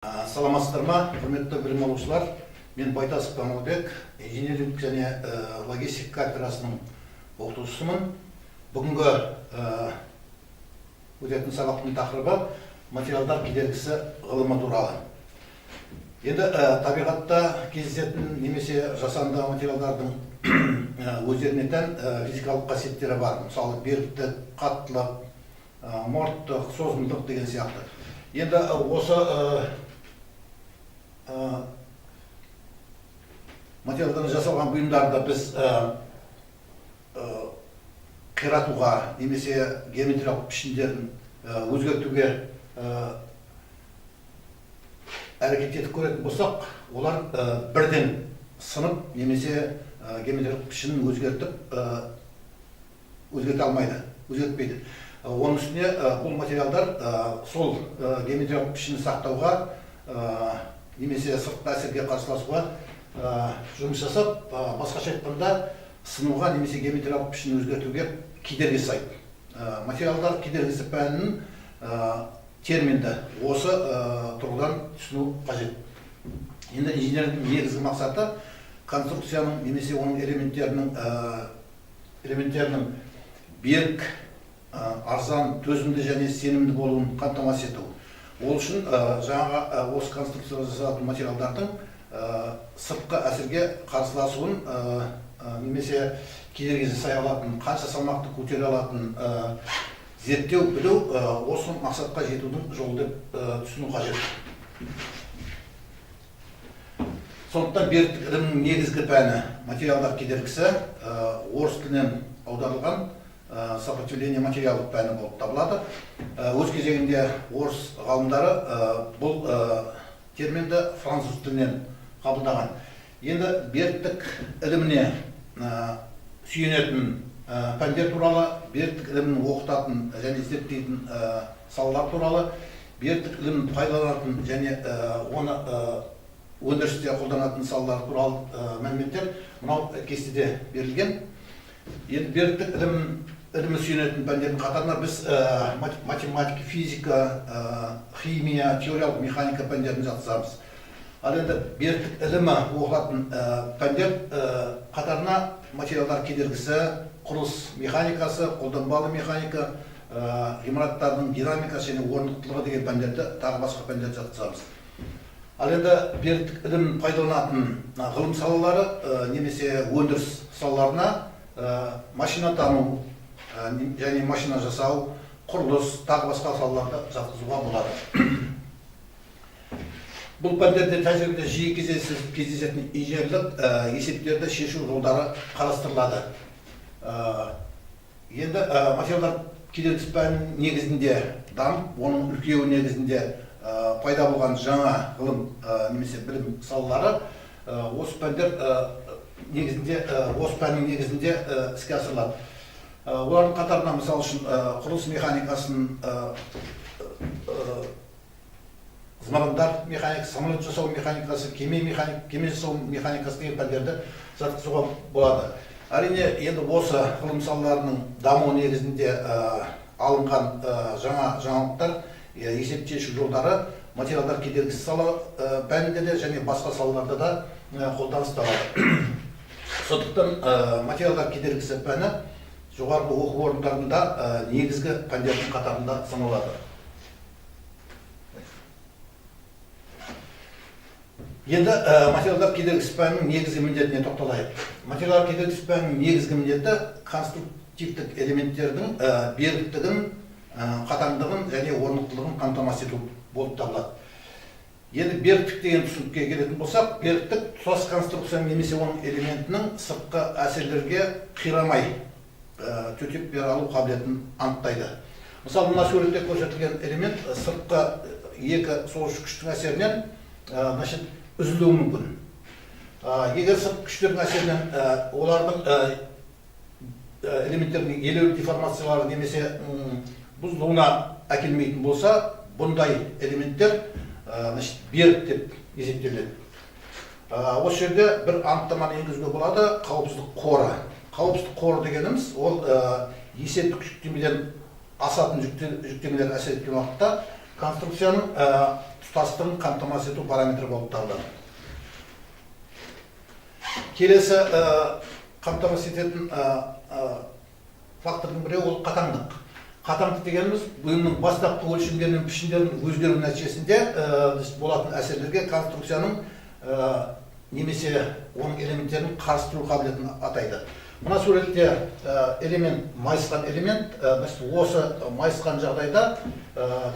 Саламатсыздар ма, құрметті білім алушылар? Мен Байтасов Камалбек, инженерлік және логистика кафедрасының оқытушысымын. Бүгінгі өтетін сабақтың тақырыбы материалдар кедергісі ғылымы туралы. Енді табиғатта кездесетін немесе жасанды материалдардың өздеріне тән физикалық қасиеттері бар. Мысалы, беріктік, қаттылық, морттық, созымдылық деген сияқты. Енді осы материалдан жасалған бұйымдарды біз қиратуға немесе геометриялық пішіндерін өзгертуге әрекет етіп көретін болсақ, олар бірден сынып немесе геометриялық пішінін өзгерте алмайды, өзгертпейді. Оның үстіне бұл материалдар сол геометриялық пішінін сақтауға немесе сыртқы әсерге қарсыласуға жұмыс жасап, басқаша айтқанда сынуға немесе геометриялық пішінін өзгертуге кедергі жасайды. Материалдар кедергісі пәнінің терминді осы тұрғыдан түсіну қажет. Енді инженердің негізгі мақсаты конструкцияның немесе оның элементтерінің берік, арзан, төзімді және сенімді болуын қамтамасыз ету. Ол үшін жаңағы осы конструкцияға жасалатын материалдардың сыртқы әсерге қарсыласуын немесе кедергі жасай алатын, қанша салмақты көтере алатын зерттеу, білу осы мақсатқа жетудің жолы деп түсіну қажет. Сондықтан беріктік ілімнің негізгі пәні материалдар кедергісі орыс тілінен аударылған сопротивление материалдық пәні болып табылады. Өз кезегінде орыс ғалымдары бұл терминді француз тілінен қабылдаған. Енді беріктік іліміне сүйенетін пәндер туралы, беріктік ілімін оқытатын және зерттейтін салалар туралы, беріктік ілімін пайдаланатын және оны өндірісте қолданатын салалар туралы мәліметтер мынау кестеде берілген. Енді беріктік ілімі сүйенетін пәндердің қатарына біз математика, физика, химия, теориялық механика пәндерін жатқызамыз. Ал енді беріктік ілімі оқылатын пәндер қатарына материалдар кедергісі, құрылыс механикасы, қолданбалы механика, ғимараттардың динамикасы және орнықтылығы деген пәндерді тағы басқа пәндерді жатқызамыз. Ал енді беріктік ілімін пайдаланатын ғылым салалары немесе өндіріс салаларына машина тану және машина жасау, құрылыс, тағы басқа салаларды жатқызуға болады. Бұл пәндерде тәжірибеде жиі кездесетін инженерлік есептерді шешу жолдары қарастырылады. Енді материалдар кедергісі пәнінің негізінде дамып, оның үлкеюі негізінде пайда болған жаңа ғылым немесе білім салалары осы пәннің негізінде іске асырылады. Олардың қатарына мысал үшін құрылыс механикасын, зымырандар механикасы, самолет жасау механикасы, кеме жасау механикасы деген пәндерді жатқызуға болады. Әрине, енді осы ғылым салаларының даму негізінде алынған жаңа жаңалықтар, есеп шешу жолдары материалдар кедергісі сала пәнінде де және басқа салаларда да қолданыс табады. Сондықтан материалдар кедергісі пәні жоғарғы оқу орындарында негізгі пәндердің қатарында саналады. Енді материалдар кедергісі пәнінің негізгі міндетіне тоқталайық. Материалдар кедергісі пәнінің негізгі міндеті конструктивтік элементтердің беріктігін, қатаңдығын және орнықтылығын қамтамасыз ету болып табылады. Енді беріктік деген түсінікке келетін болсақ, беріктік тұтас конструкция немесе оның элементінің сыртқы әсерлерге қирамай төтеп бере алу қабілетін анықтайды. Мысалы, мына суретте көрсетілген элемент сыртқы екі соғушы күштің әсерінен үзілуі мүмкін. Егер сыртқы күштердің әсерінен олардың элементтердің елеулі деформациялары немесе бұзылуына әкелмейтін болса, бұндай элементтер берік деп есептеледі. Осы жерде бір анықтаманы енгізуге болады, қауіпсіздік қоры. Қауіпсіздік қоры дегеніміз, ол есептік жүктемеден асатын жүктемелер әсер еткен уақытта конструкцияның тұтастығын қамтамасыз ету параметрі болып табылады. Келесі қамтамасыз ететін фактордың бірі ол қатаңдық. Қатаңдық дегеніміз бұйымның бастапқы өлшемдері мен пішіндерінің өзгеру нәтижесінде болатын әсерлерге конструкцияның немесе оның элементтерінің қарсы тұру қабілетін атайды. Мына суретте элемент майысқан элемент, осы майысқан жағдайда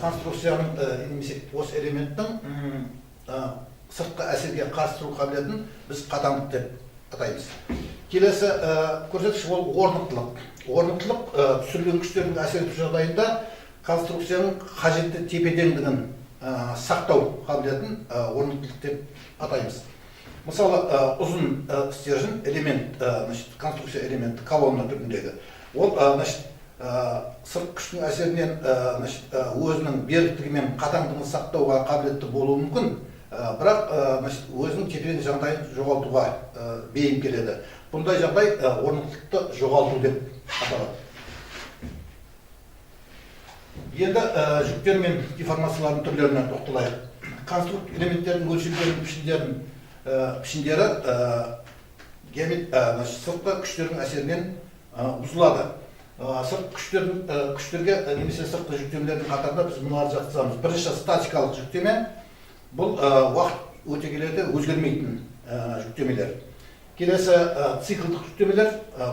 конструкцияның немесе осы элементтің сыртқы әсерге қарсы тұру қабілетін біз қатаңдық деп атаймыз. Келесі көрсеткіш ол орнықтылық. Орнықтылық түсірілген күштердің әсер ету жағдайында конструкцияның қажетті тепе-теңдігін сақтау қабілетін орнықтылық деп атаймыз. Мысалы, ұзын стержень элемент, конструкция элементі колонна түріндегі. Ол сырт күштің әсерінен өзінің беріктігі мен қатаңдығын сақтауға қабілетті болуы мүмкін, бірақ өзінің тепе-тең жағдайын жоғалтуға бейім келеді. Бұндай жағдай орнықтылықты жоғалту деп аталады. Енді жүктер мен деформациялардың түрлеріне тоқталайық. Конструкция элементтердің өлшемдерін, пішіндері сыртқы күштердің әсерінен бұзылады. Күштерге немесе сыртқы жүктемелердің қатарында біз мыналарды жатқызамыз. Бірінші статикалық жүктеме, бұл уақыт өте келеді өзгермейтін жүктемелер. Келесі циклдық жүктемелер,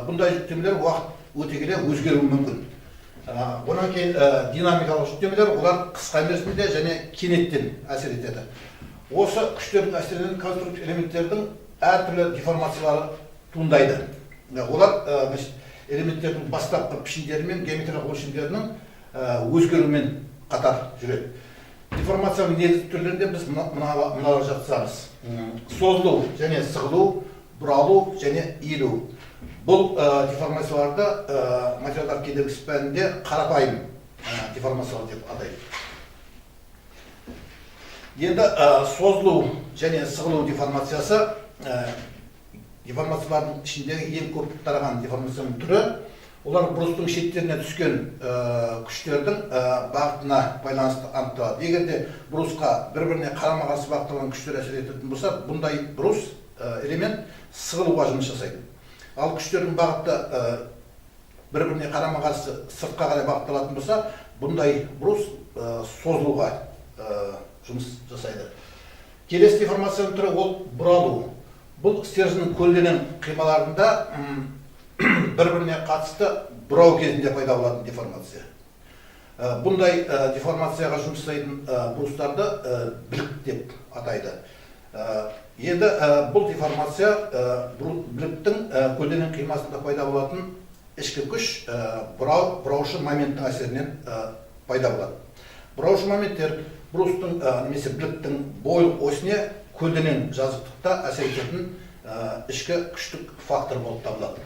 бұндай жүктемелер уақыт өте келе өзгеруі мүмкін. Онан кейін динамикалық жүктемелер, олар қысқа мерзімде және кенеттен әсер етеді. Осы күштердің әсерінен конструктив элементтердің әртүрлі деформациялары туындайды. Олар элементтердің бастапқы пішіндері мен геометриялық өлшемдерінің өзгеруімен қатар жүреді. Деформацияның негізгі түрлерінде біз мыналарды жатқызамыз. Созылу және сығылу, бұралу және иілу. Бұл деформацияларды материалдар кедергісі пәнінде қарапайым деформациялар деп атайды. Енді созылу және сығылу деформациясы деформациялардың ішіндегі ең көп тараған деформацияның түрі. Олар брустың шеттеріне түскен күштердің бағытына байланысты анықталады. Егер де брусқа бір-біріне қарама-қарсы бағытталған күштер әсер ететін болса, бұндай брус элемент сығылуға жұмыс жасайды. Ал күштердің бағыты бір-біріне қарама-қарсы сыртқа қарай бағытталатын болса, бұндай брус созылуға жұмыс жасайды. Келесі деформацияның түрі ол бұралу. Бұл стерженнің көлденең қималарында бір-біріне қатысты бұрау кезінде пайда болатын деформация. Бұндай деформацияға жұмыс жасайтын брустарды білік деп атайды. Енді бұл деформация біліктің көлденең қимасында пайда болатын ішкі күш бұраушы моменттің әсерінен пайда болады. Бұраушы моменттер брустың немесе біліктің бойлық осіне көлденең жазықтықта әсер ететін ішкі күштік фактор болып табылады.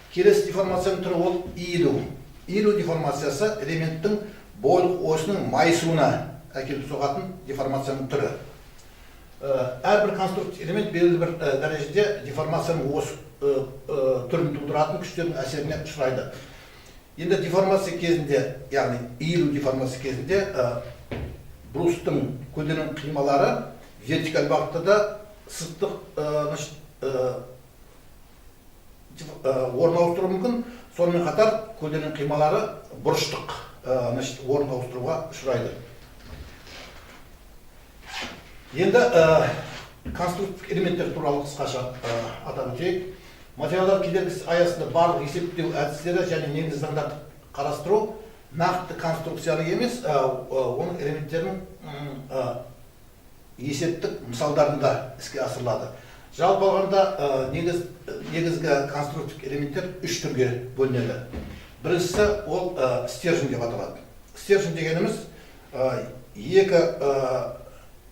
Келесі деформацияның түрі ол иілу. Иілу деформациясы элементтің бойлық осының майысуына әкеліп соғатын деформацияның түрі. Әрбір конструктив элемент белгілі бір дәрежеде деформацияның ос түрін тудыратын күштердің әсеріне ұшырайды. Енді деформация кезінде, яғни иілу деформация кезінде брустың көлденең қималары вертикаль бағытта сырттық орын ауыстыруы мүмкін. Сонымен қатар көлденең қималары бұрыштық орын ауыстыруға ұшырайды. Енді конструктив элементтер туралы қысқаша атап өтейік. Материалдар кедергісі аясында барлық есептеу әдістері және негізгі заңдарды қарастыру нақты конструкцияны емес, оның элементтерінің есептік мысалдарында іске асырылады. Жалпы алғанда негізгі конструктив элементтер үш түрге бөлінеді. Біріншісі ол стержень деп аталады. Стержень дегеніміз екі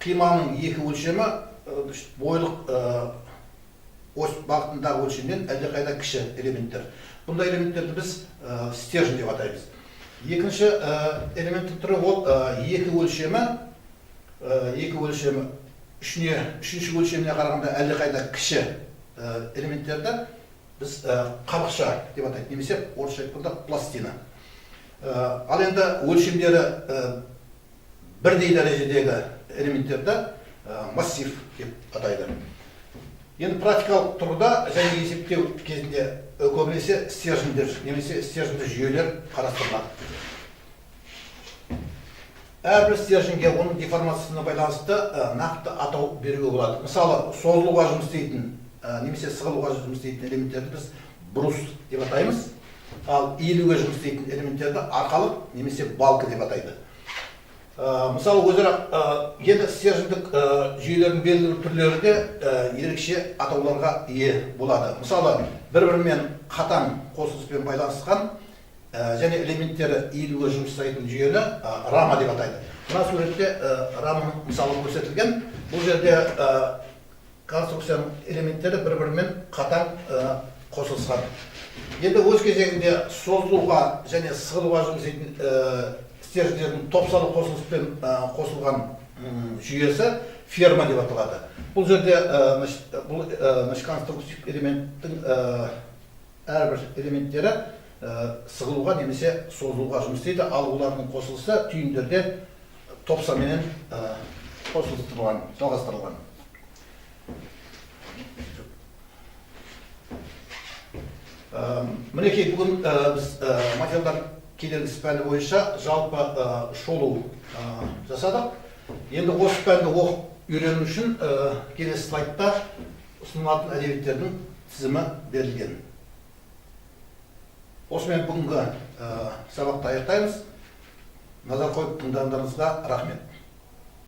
қиманың екі өлшемі бойлық ос бағытындағы өлшемнен әлдеқайда кіші элементтер. Бұндай элементтерді біз стержень деп атаймыз. Екінші элементтің түрі ол екі өлшемі үшінші өлшеміне қарағанда әлдеқайда кіші элементтерді біз қабықша деп атайды, немесе орысша айтқанда пластина. Ал енді өлшемдері бірдей дәрежедегі элементтерді массив деп атайды. Енді практикалық тұрғыда және есептеу кезінде көбінесе стержендер немесе стерженді жүйелер қарастырылады. Әрбір стерженге оның деформациясына байланысты нақты атау беруге болады. Мысалы, созылуға жұмыс істейтін немесе сығылуға жұмыс істейтін элементтерді біз брус деп атаймыз, ал иілуге жұмыс істейтін элементтерді арқалық немесе балка деп атайды. Мысалы, өзара енді стержендік жүйелердің белгілі түрлері де ерекше атауларға ие болады. Мысалы, бір-бірімен қатаң қосылыспен байланысқан және элементтері иілуге жұмыс жасайтын жүйені рама деп атайды. Мына суретте раманың мысалы көрсетілген. Бұл жерде конструкцияның элементтері бір-бірімен қатаң қосылысқан. Енді өз кезегінде созылуға және сығылуға жұмыс жасайтын стержендердің топсалы қосылыспен қосылған жүйесі ферма деп аталады. Бұл жерде конструктив элементтің әрбір элементтері сығылуға немесе созылуға жұмыс істейді, ал олардың қосылысы түйіндерде топсаменен қосылыстырылған, жалғастырылған. Мінекей бүгін біз материалдар кедергісі пәні бойынша жалпы шолу жасадық. Енді осы пәнді оқып үйрену үшін келесі слайдта ұсынылатын әдебиеттердің тізімі берілген. Осымен бүгінгі сабақты аяқтаймыз. Назар қойып тыңдағандарыңызға рахмет.